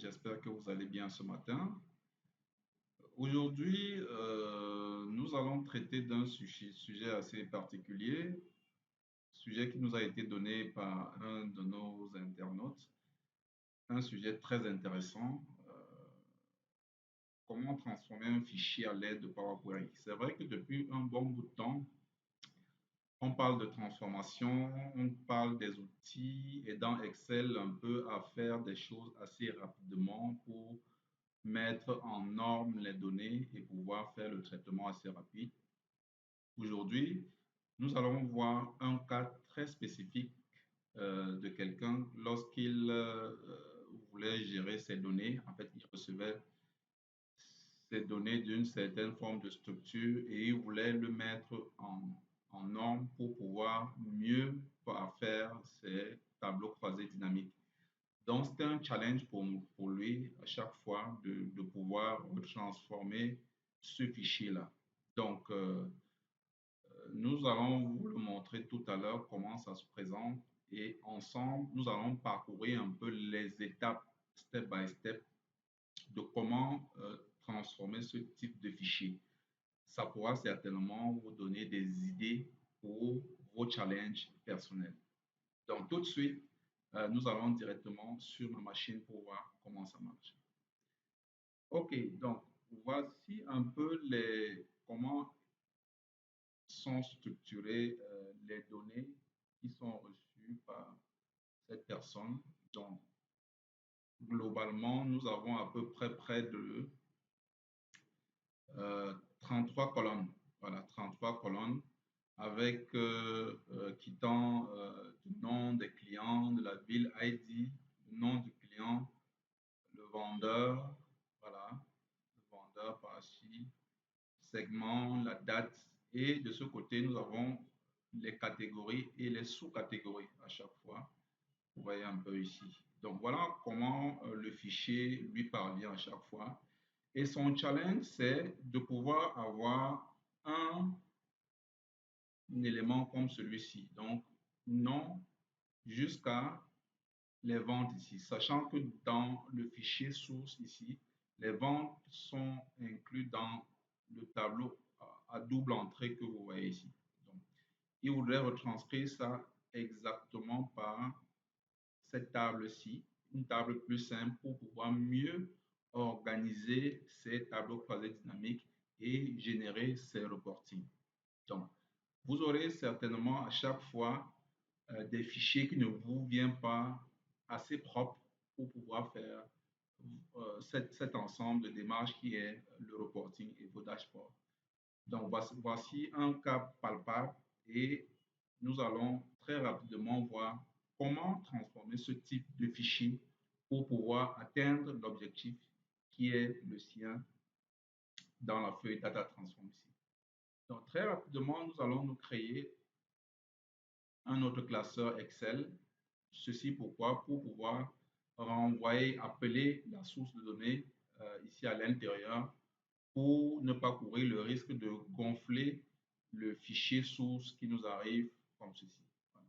J'espère que vous allez bien ce matin. Aujourd'hui, nous allons traiter d'un sujet assez particulier, sujet qui nous a été donné par un de nos internautes, un sujet très intéressant, comment transformer un fichier à l'aide de Power Query. C'est vrai que depuis un bon bout de temps, on parle de transformation, on parle des outils et dans Excel un peu à faire des choses assez rapidement pour mettre en norme les données et pouvoir faire le traitement assez rapide. Aujourd'hui, nous allons voir un cas très spécifique de quelqu'un lorsqu'il voulait gérer ses données. En fait, il recevait ces données d'une certaine forme de structure et il voulait le mettre en norme pour pouvoir mieux faire ses tableaux croisés dynamiques. Donc, c'était un challenge pour lui à chaque fois de pouvoir transformer ce fichier-là. Donc, nous allons vous le montrer tout à l'heure comment ça se présente et ensemble, nous allons parcourir un peu les étapes step by step de comment transformer ce type de fichier. Ça pourra certainement vous donner des idées pour vos challenges personnels. Donc, tout de suite, nous allons directement sur ma machine pour voir comment ça marche. OK, donc voici un peu comment sont structurées les données qui sont reçues par cette personne. Donc, globalement, nous avons à peu près de 33 colonnes. Voilà, 33 colonnes avec quittant du nom des clients, de la ville ID, le nom du client, le vendeur, voilà, le vendeur par ici, segment, la date. Et de ce côté, nous avons les catégories et les sous-catégories à chaque fois. Vous voyez un peu ici. Donc voilà comment le fichier lui parvient à chaque fois. Et son challenge, c'est de pouvoir avoir un élément comme celui-ci. Donc, nom jusqu'à les ventes ici, sachant que dans le fichier source ici, les ventes sont inclus dans le tableau à double entrée que vous voyez ici. Donc, il voudrait retranscrire ça exactement par cette table-ci, une table plus simple pour pouvoir mieux organiser ces tableaux croisés dynamiques et générer ces reportings. Donc, vous aurez certainement à chaque fois des fichiers qui ne vous viennent pas assez propres pour pouvoir faire cet ensemble de démarches qui est le reporting et vos dashboards. Donc, voici un cas palpable et nous allons très rapidement voir comment transformer ce type de fichier pour pouvoir atteindre l'objectif qui est le sien dans la feuille Data Transform ici. Donc, très rapidement, nous allons nous créer un autre classeur Excel. Ceci pourquoi? Pour pouvoir renvoyer, appeler la source de données ici à l'intérieur pour ne pas courir le risque de gonfler le fichier source qui nous arrive comme ceci. Voilà.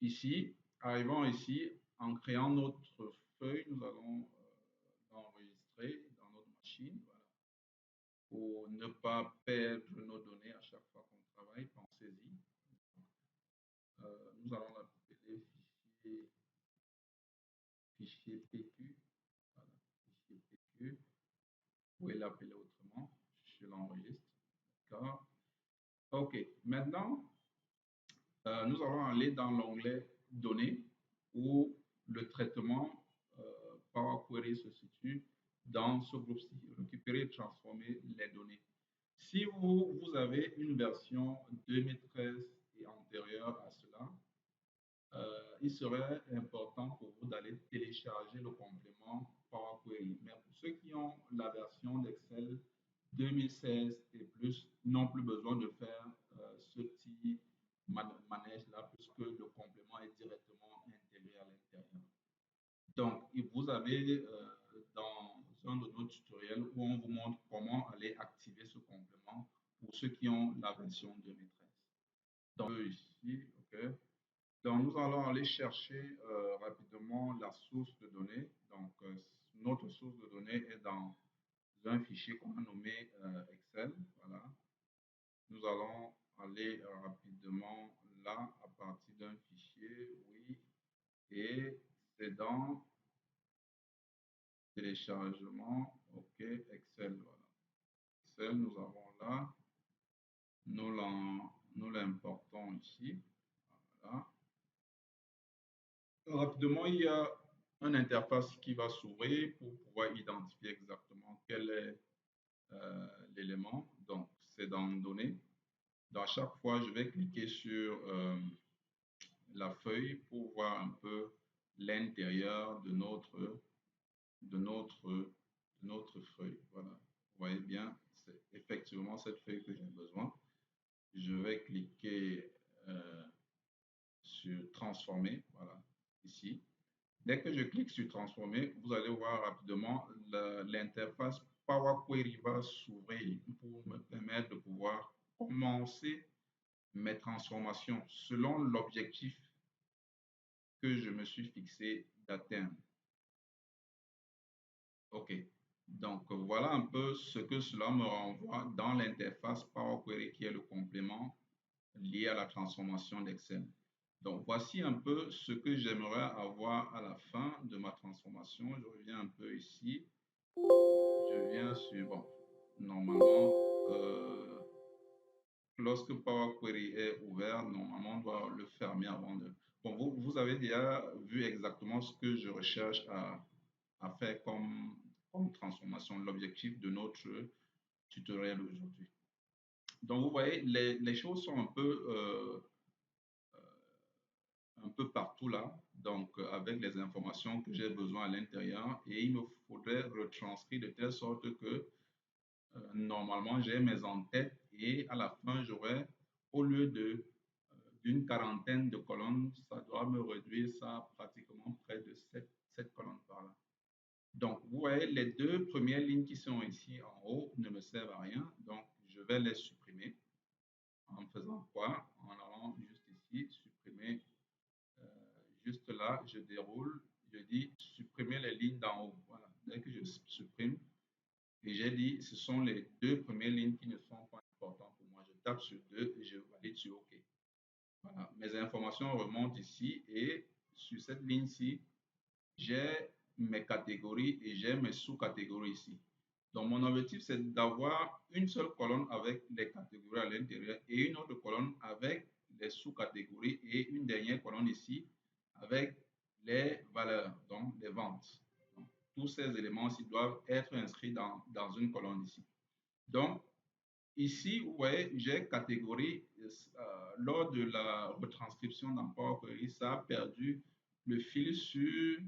Ici, arrivons ici, en créant notre feuille, nous allons l'enregistrer dans notre machine. Voilà. Pour ne pas perdre nos données à chaque fois qu'on travaille, pensez-y. Nous allons l'appeler fichier PQ. Voilà, fichier PQ. Vous pouvez l'appeler autrement. Je l'enregistre. D'accord. OK. Maintenant, nous allons aller dans l'onglet Données où le traitement Power Query se situe dans ce groupe-ci. Récupérer et transformer les données. Si vous avez une version 2013 et antérieure à cela, il serait important pour vous d'aller télécharger le complément Power Query. Mais pour ceux qui ont la version d'Excel 2016 et plus, n'ont plus besoin de faire ce petit manège-là puisque le complément est directement intégré à l'intérieur. Donc, vous avez dans un de nos tutoriels où on vous montre comment aller activer ce complément pour ceux qui ont la version 2013. Donc, ici, OK. Donc, nous allons aller chercher rapidement la source de données. Donc, notre source de données est dans un fichier qu'on a nommé Excel. Voilà. Nous allons aller rapidement là à partir d'un fichier, oui, et c'est dans téléchargement, ok, Excel, voilà. Excel, nous avons là, nous l'importons ici, voilà. Rapidement, il y a une interface qui va s'ouvrir pour pouvoir identifier exactement quel est l'élément. Donc, c'est dans Données. Dans chaque fois, je vais cliquer sur la feuille pour voir un peu l'intérieur de notre, de notre feuille. Voilà. Vous voyez bien, c'est effectivement cette feuille que j'ai besoin. Je vais cliquer sur transformer, voilà, ici. Dès que je clique sur transformer, vous allez voir rapidement l'interface Power Query va s'ouvrir pour me permettre de pouvoir commencer mes transformations selon l'objectif que je me suis fixé d'atteindre. OK. Donc, voilà un peu ce que cela me renvoie dans l'interface Power Query qui est le complément lié à la transformation d'Excel. Donc, voici un peu ce que j'aimerais avoir à la fin de ma transformation. Je reviens un peu ici. Je viens sur, bon, normalement, lorsque Power Query est ouvert, normalement, on doit le fermer avant de... Bon, vous avez déjà vu exactement ce que je recherche à faire comme transformation, l'objectif de notre tutoriel aujourd'hui. Donc, vous voyez, les choses sont un peu partout là, donc avec les informations que j'ai besoin à l'intérieur, et il me faudrait retranscrire de telle sorte que normalement j'ai mes en-têtes et à la fin j'aurai, au lieu d'une quarantaine de colonnes, ça doit me réduire ça pratiquement près de 7 colonnes par là. Donc, vous voyez, les deux premières lignes qui sont ici en haut ne me servent à rien, donc je vais les supprimer. En faisant quoi? En allant juste ici, supprimer, juste là, je déroule, je dis supprimer les lignes d'en haut. Voilà, dès que je supprime, et j'ai dit ce sont les deux premières lignes qui ne sont pas importantes pour moi. Je tape sur 2 et je valide sur OK. Voilà, mes informations remontent ici et sur cette ligne-ci, j'ai mes catégories et j'ai mes sous-catégories ici. Donc, mon objectif, c'est d'avoir une seule colonne avec les catégories à l'intérieur et une autre colonne avec les sous-catégories et une dernière colonne ici avec les valeurs, donc les ventes. Donc, tous ces éléments-ci doivent être inscrits dans une colonne ici. Donc, ici, vous voyez, j'ai catégorie, lors de la retranscription dans Power Query, ça a perdu le fil sur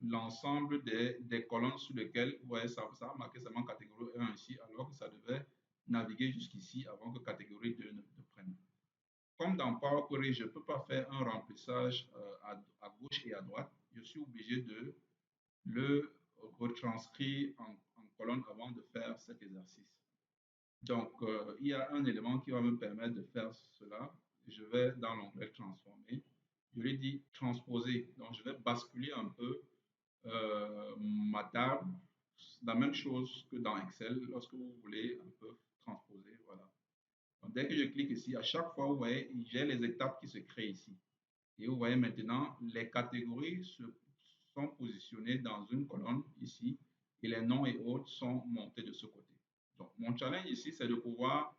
l'ensemble des colonnes sur lesquelles, vous voyez, ça a marqué seulement catégorie 1 ici, alors que ça devait naviguer jusqu'ici avant que catégorie 2 ne prenne. Comme dans Power Query, je ne peux pas faire un remplissage à gauche et à droite, je suis obligé de le retranscrire en colonne avant de faire cet exercice. Donc, il y a un élément qui va me permettre de faire cela. Je vais dans l'onglet transformer. Je lui dis transposer. Donc, je vais basculer un peu ma table. La même chose que dans Excel, lorsque vous voulez un peu transposer. Voilà. Donc, dès que je clique ici, à chaque fois, vous voyez, j'ai les étapes qui se créent ici. Et vous voyez maintenant, les catégories sont positionnées dans une colonne ici et les noms et autres sont montés de ce côté. Donc, mon challenge ici, c'est de pouvoir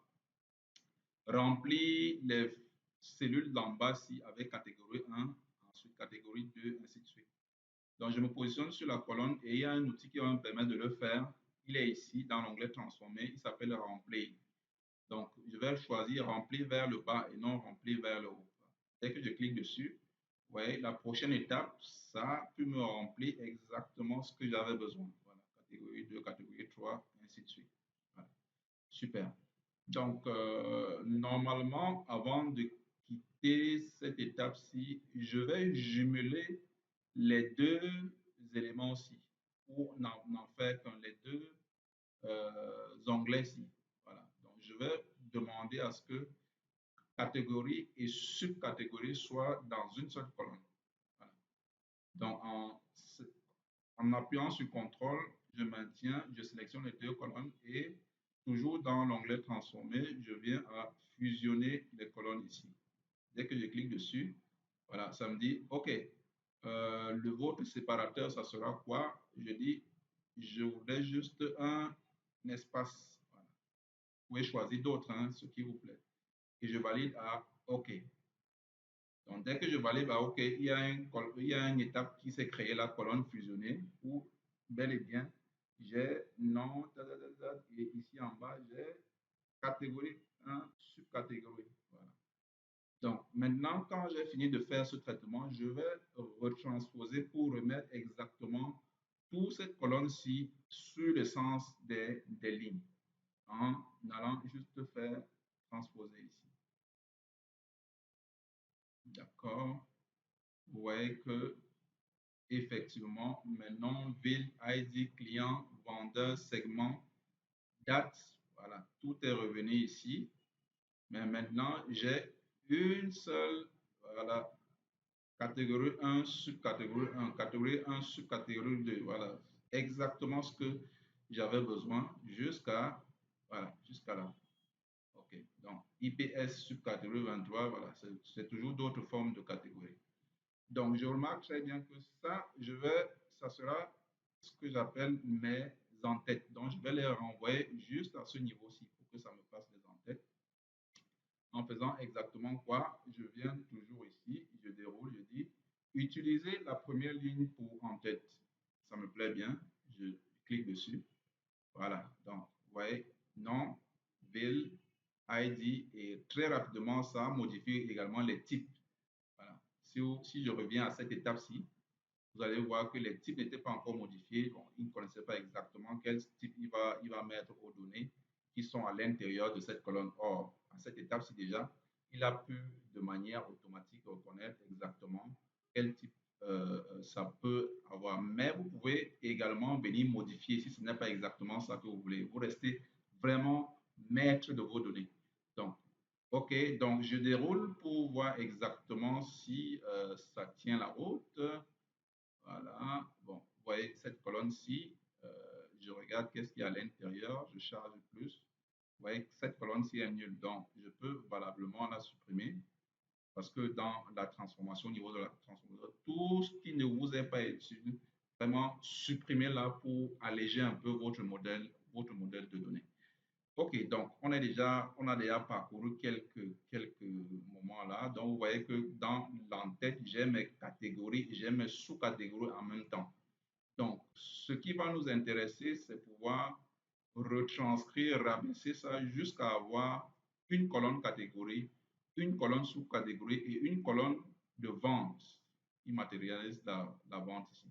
remplir les cellules d'en bas ici avec catégorie 1, ensuite catégorie 2, ainsi de suite. Donc, je me positionne sur la colonne et il y a un outil qui va me permettre de le faire. Il est ici dans l'onglet transformer, il s'appelle remplir. Donc, je vais choisir remplir vers le bas et non remplir vers le haut. Dès que je clique dessus, vous voyez, la prochaine étape, ça a pu me remplir exactement ce que j'avais besoin. Voilà, catégorie 2, catégorie 3, ainsi de suite. Voilà. Super. Donc, normalement, avant de quitter cette étape-ci, je vais jumeler les deux éléments-ci pour n'en faire qu'un, les deux onglets-ci. Voilà. Donc, je vais demander à ce que catégorie et subcatégorie soient dans une seule colonne. Voilà. Donc, en appuyant sur CTRL, je maintiens, je sélectionne les deux colonnes et toujours dans l'onglet transformer, je viens à fusionner les colonnes ici. Dès que je clique dessus, voilà, ça me dit, OK, le votre séparateur, ça sera quoi? Je dis, je voudrais juste un espace. Voilà. Vous pouvez choisir d'autres, hein, ce qui vous plaît. Et je valide à OK. Donc, dès que je valide à OK, il y a une étape qui s'est créée, la colonne fusionnée, où bel et bien, j'ai nom, et ici en bas, j'ai catégorie 1, subcatégorie. Voilà. Donc, maintenant, quand j'ai fini de faire ce traitement, je vais retransposer pour remettre exactement toute cette colonne-ci sur le sens des lignes, en allant juste faire transposer ici. D'accord. Vous voyez que, effectivement, maintenant, ville, ID, client, vendeur, segment, date, voilà, tout est revenu ici. Mais maintenant, j'ai une seule, voilà, catégorie 1, subcatégorie 1, catégorie 1, subcatégorie 2. Voilà, exactement ce que j'avais besoin jusqu'à, voilà, jusqu'à là. OK. Donc, IPS subcatégorie 23, voilà, c'est toujours d'autres formes de catégories. Donc, je remarque très bien que ça sera ce que j'appelle mes en-têtes. Donc, je vais les renvoyer juste à ce niveau-ci pour que ça me fasse les en-têtes. En faisant exactement quoi? Je viens toujours ici, je déroule, je dis utiliser la première ligne pour en-tête. Ça me plaît bien, je clique dessus. Voilà, donc, vous voyez, nom, ville, ID, et très rapidement, ça modifie également les types. Voilà. Si je reviens à cette étape-ci, vous allez voir que les types n'étaient pas encore modifiés. Bon, il ne connaissait pas exactement quel type il va mettre aux données qui sont à l'intérieur de cette colonne. Or, à cette étape-ci déjà, il a pu de manière automatique reconnaître exactement quel type ça peut avoir. Mais vous pouvez également venir modifier si ce n'est pas exactement ça que vous voulez. Vous restez vraiment maître de vos données. Donc, OK, donc je déroule pour voir exactement si ça tient la route. Voilà, bon, vous voyez cette colonne-ci, je regarde qu'est-ce qu'il y a à l'intérieur, je charge plus. Vous voyez que cette colonne-ci est nulle, donc je peux valablement la supprimer parce que dans la transformation, au niveau de la transformation, tout ce qui ne vous est pas utile, vraiment supprimez-la pour alléger un peu votre modèle de données. OK, donc on a déjà parcouru quelques moments là. Donc, vous voyez que dans l'entête, j'ai mes catégories et j'ai mes sous-catégories en même temps. Donc, ce qui va nous intéresser, c'est pouvoir retranscrire, rabaisser ça jusqu'à avoir une colonne catégorie, une colonne sous-catégorie et une colonne de vente qui matérialise la vente ici.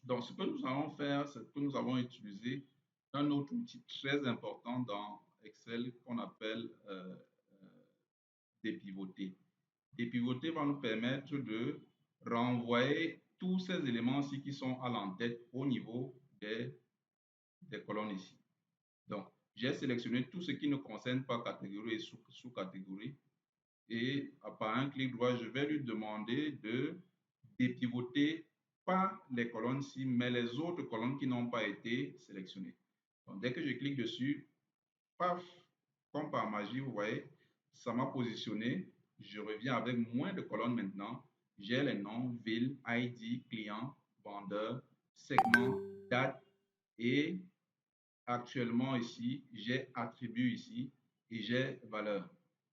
Donc, ce que nous allons faire, c'est que nous allons utiliser un autre outil très important dans Excel qu'on appelle dépivoter. Dépivoter va nous permettre de renvoyer tous ces éléments-ci qui sont à l'entête au niveau des colonnes ici. Donc, j'ai sélectionné tout ce qui ne concerne pas catégorie et sous-catégorie. Et par un clic droit, je vais lui demander de dépivoter pas les colonnes-ci, mais les autres colonnes qui n'ont pas été sélectionnées. Donc, dès que je clique dessus, paf, comme par magie, vous voyez, ça m'a positionné. Je reviens avec moins de colonnes maintenant. J'ai les noms, ville, ID, client, vendeur, segment, date et actuellement ici, j'ai attribut ici et j'ai valeur.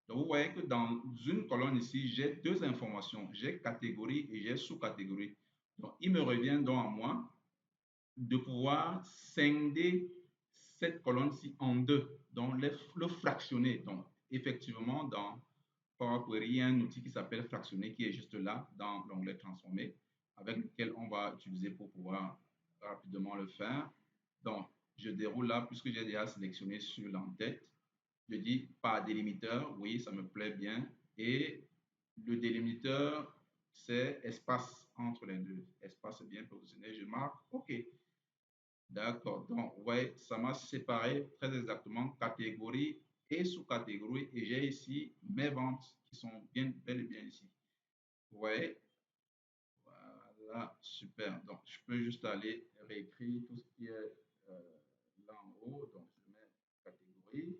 Donc, vous voyez que dans une colonne ici, j'ai deux informations. J'ai catégorie et j'ai sous-catégorie. Donc, il me revient donc à moi de pouvoir scinder cette colonne-ci en deux, donc le fractionner. Donc, effectivement, dans Power Query, il y a un outil qui s'appelle fractionner qui est juste là dans l'onglet transformer, avec lequel on va utiliser pour pouvoir rapidement le faire. Donc, je déroule là puisque j'ai déjà sélectionné sur l'entête. Je dis par délimiteur, oui, ça me plaît bien. Et le délimiteur, c'est espace entre les deux. Espace bien positionné. Je marque OK. D'accord. Donc, ouais, ça m'a séparé très exactement catégorie et sous-catégories. Et j'ai ici mes ventes qui sont bien, bel et bien ici. Vous voyez? Voilà, super. Donc, je peux juste aller réécrire tout ce qui est là en haut. Donc, je mets catégorie.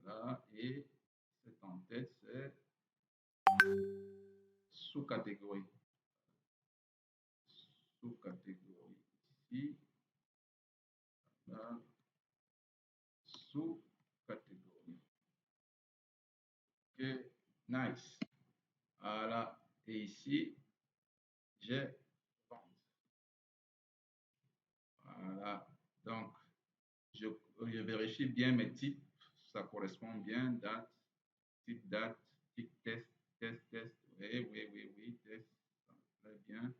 Voilà. Et cette en tête, c'est sous-catégorie. Sous-catégorie ici. Là, sous-catégorie. OK, nice. Voilà. Et ici, j'ai vente. Voilà. Donc, je vérifie bien mes types. Ça correspond bien. Date, type date, type test, test, test. Oui, oui, oui, oui, test. Très bien.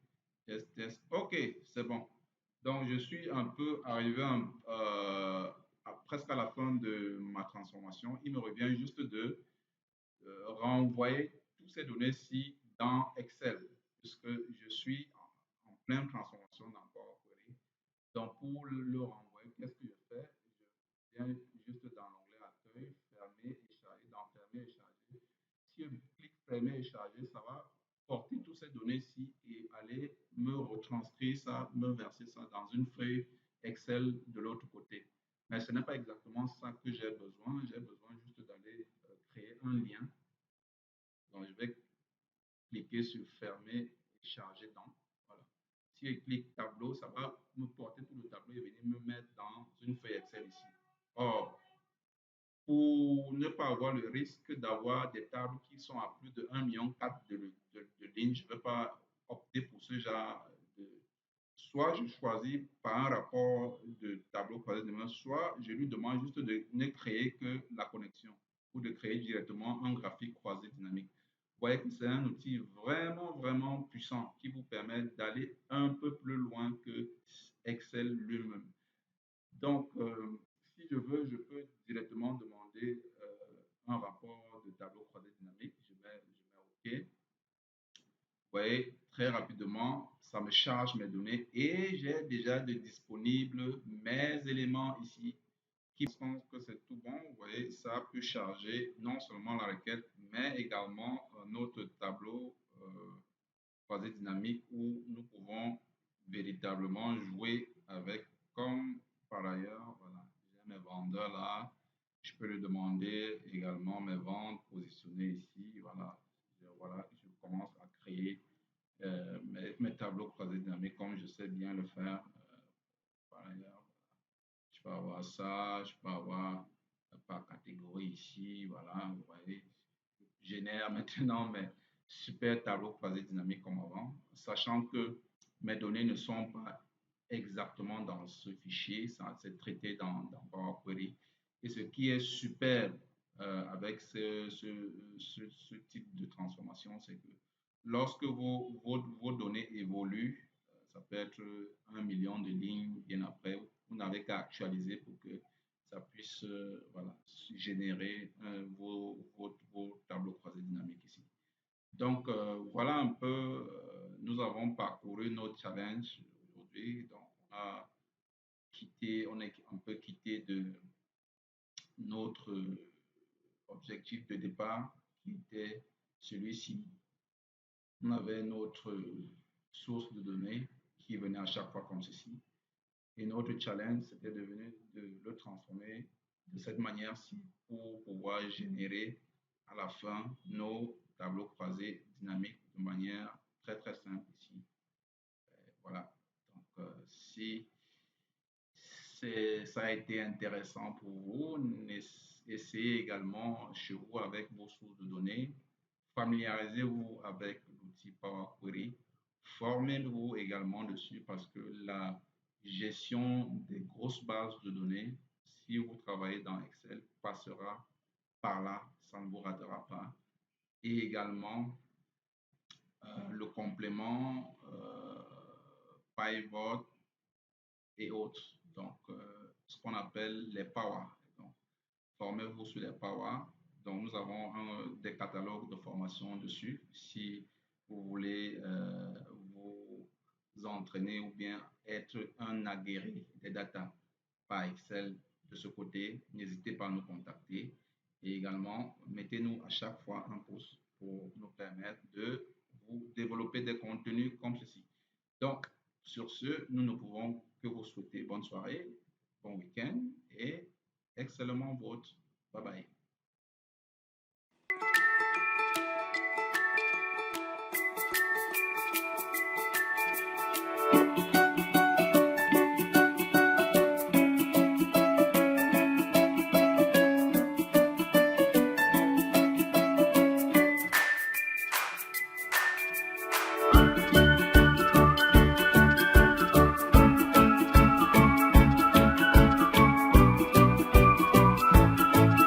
Test, test. OK, c'est bon. Donc, je suis un peu arrivé presque à la fin de ma transformation. Il me revient juste de renvoyer toutes ces données-ci dans Excel, puisque je suis en pleine transformation dans Power Query. Donc, pour le renvoyer, qu'est-ce que je fais? Je viens juste dans l'onglet Accueil, fermer et charger, dans fermer et charger. Si je clique fermer et charger, ça va porter toutes ces données-ci et aller me retranscrire ça, me verser ça dans une feuille Excel de l'autre côté. Mais ce n'est pas exactement ça que j'ai besoin. J'ai besoin juste d'aller créer un lien. Donc, je vais cliquer sur fermer et charger dans. Voilà. Si je clique tableau, ça va me porter tout le tableau et venir me mettre dans une feuille Excel ici. Or, pour ne pas avoir le risque d'avoir des tables qui sont à plus de 1,4 million de lignes, je ne vais pas opter pour ce genre de. Soit je choisis par un rapport de tableau croisé de main, soit je lui demande juste de ne créer que la connexion ou de créer directement un graphique croisé dynamique. Vous voyez que c'est un outil vraiment, vraiment puissant qui vous permet d'aller un peu plus loin que Excel lui-même. Donc, si je veux, je peux directement demander un rapport de tableau croisé dynamique. Je mets OK. Vous voyez, très rapidement, ça me charge mes données et j'ai déjà de disponibles mes éléments ici qui pensent que c'est tout bon. Vous voyez, ça peut charger non seulement la requête, mais également notre tableau croisé dynamique où nous pouvons véritablement jouer avec, comme par ailleurs, voilà, j'ai mes vendeurs là, je peux lui demander également mes ventes positionnées ici, voilà, voilà, je commence à créer mes tableaux croisés dynamiques comme je sais bien le faire par ailleurs. Je peux avoir ça, je peux avoir par catégorie ici, voilà, vous voyez, je génère maintenant mes super tableaux croisés dynamiques comme avant, sachant que mes données ne sont pas exactement dans ce fichier, ça c'est traité dans Power Query. Et ce qui est super avec ce type de transformation, c'est que lorsque vos données évoluent, ça peut être 1 million de lignes, bien après, vous n'avez qu'à actualiser pour que ça puisse voilà, générer vos tableaux croisés dynamiques ici. Donc, voilà un peu, nous avons parcouru notre challenge aujourd'hui. Donc, on est un peu quitté de notre objectif de départ qui était celui-ci. On avait notre source de données qui venait à chaque fois comme ceci. Et notre challenge, c'était de le transformer de cette manière-ci pour pouvoir générer à la fin nos tableaux croisés dynamiques de manière très très simple ici. Voilà. Donc, si ça a été intéressant pour vous, essayez également chez vous avec vos sources de données. Familiarisez-vous avec l'outil Power Query. Formez-vous également dessus parce que la gestion des grosses bases de données, si vous travaillez dans Excel, passera par là, ça ne vous ratera pas. Et également, le complément Pivot et autres. Donc, ce qu'on appelle les Power. Donc, formez-vous sur les Power. Donc, nous avons des catalogues de formation dessus. Si vous voulez vous entraîner ou bien être un aguerri des data par Excel de ce côté, n'hésitez pas à nous contacter. Et également, mettez-nous à chaque fois un pouce pour nous permettre de vous développer des contenus comme ceci. Donc, sur ce, nous ne pouvons que vous souhaiter bonne soirée, bon week-end et excellemment vote. Bye bye.